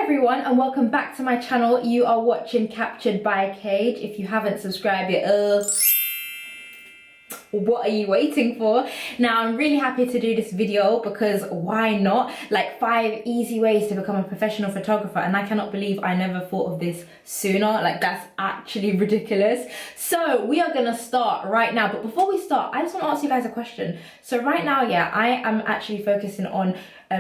everyone and welcome back to my channel. You are watching Captured by Cage. If you haven't subscribed yet, what are you waiting for? Now I'm really happy to do this video because why not? Like 5 easy ways to become a professional photographer, and I cannot believe I never thought of this sooner. Like that's actually ridiculous. So we are gonna start right now, but before we start I just want to ask you guys a question. So right now, yeah, I am actually focusing on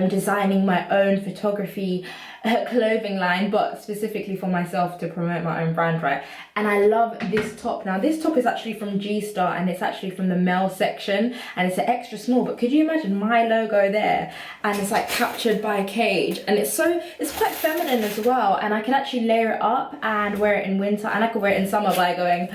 designing my own photography clothing line, but specifically for myself to promote my own brand, right? And I love this top. Now this top is actually from G-Star and it's actually from the male section and it's an extra small, but could you imagine my logo there and it's like Captured by Cage, and it's quite feminine as well, and I can actually layer it up and wear it in winter, and I could wear it in summer by going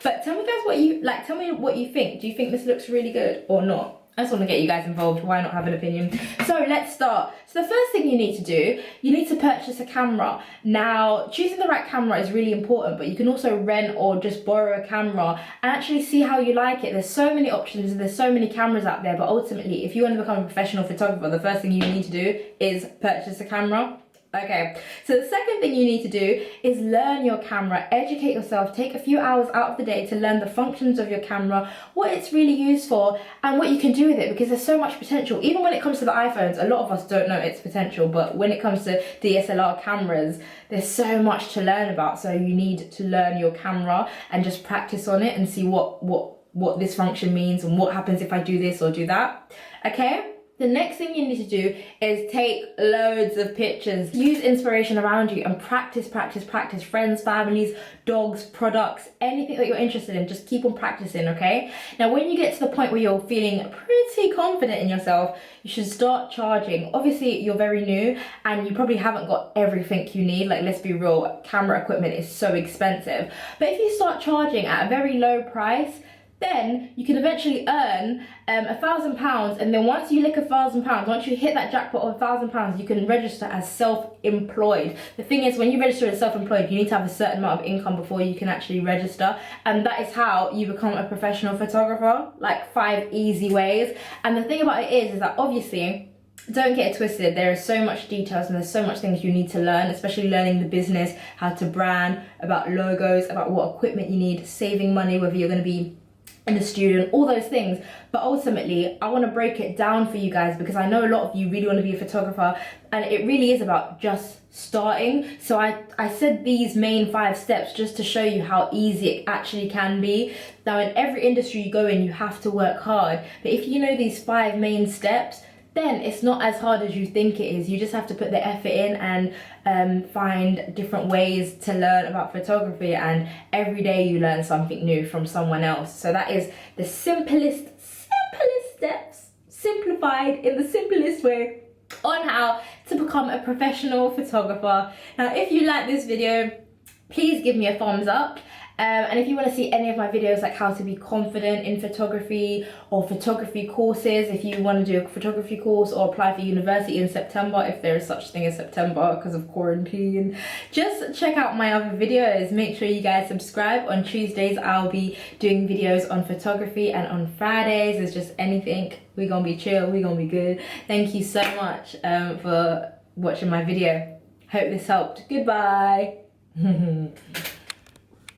but tell me guys tell me what you think. Do you think this looks really good or not? I just want to get you guys involved. Why not have an opinion? So let's start. So the first thing you need to do, you need to purchase a camera. Now, choosing the right camera is really important, but you can also rent or just borrow a camera and actually see how you like it. There's so many options and there's so many cameras out there, but ultimately, if you want to become a professional photographer, the first thing you need to do is purchase a camera. Okay, so the second thing you need to do is learn your camera, educate yourself, take a few hours out of the day to learn the functions of your camera, what it's really used for, and what you can do with it, because there's so much potential. Even when it comes to the iPhones, a lot of us don't know its potential, but when it comes to DSLR cameras, there's so much to learn about. So you need to learn your camera and just practice on it and see what this function means and what happens if I do this or do that, okay? The next thing you need to do is take loads of pictures. Use inspiration around you and practice. Friends, families, dogs, products, anything that you're interested in, just keep on practicing, okay? Now, when you get to the point where you're feeling pretty confident in yourself, you should start charging. Obviously, you're very new and you probably haven't got everything you need. Like, let's be real, camera equipment is so expensive. But if you start charging at a very low price, then you can eventually earn £1,000, and then once you lick £1,000, once you hit that jackpot of £1,000, you can register as self-employed. The thing is, when you register as self-employed, you need to have a certain amount of income before you can actually register, and that is how you become a professional photographer. Like 5 easy ways. And the thing about it is that obviously, don't get it twisted, there is so much details and there's so much things you need to learn, especially learning the business, how to brand, about logos, about what equipment you need, saving money, whether you're going to be in a student, all those things. But ultimately, I want to break it down for you guys because I know a lot of you really want to be a photographer, and it really is about just starting. So I said these main 5 steps just to show you how easy it actually can be. Now, in every industry you go in, you have to work hard, but if you know these 5 main steps, then it's not as hard as you think it is. You just have to put the effort in and find different ways to learn about photography, and every day you learn something new from someone else. So that is the simplest steps, simplified in the simplest way, on how to become a professional photographer. Now, if you like this video, please give me a thumbs up. And if you want to see any of my videos, like how to be confident in photography or photography courses, if you want to do a photography course or apply for university in September, if there is such thing as September because of quarantine, just check out my other videos. Make sure you guys subscribe. On Tuesdays, I'll be doing videos on photography, and on Fridays, it's just anything. We're going to be chill. We're going to be good. Thank you so much for watching my video. Hope this helped. Goodbye.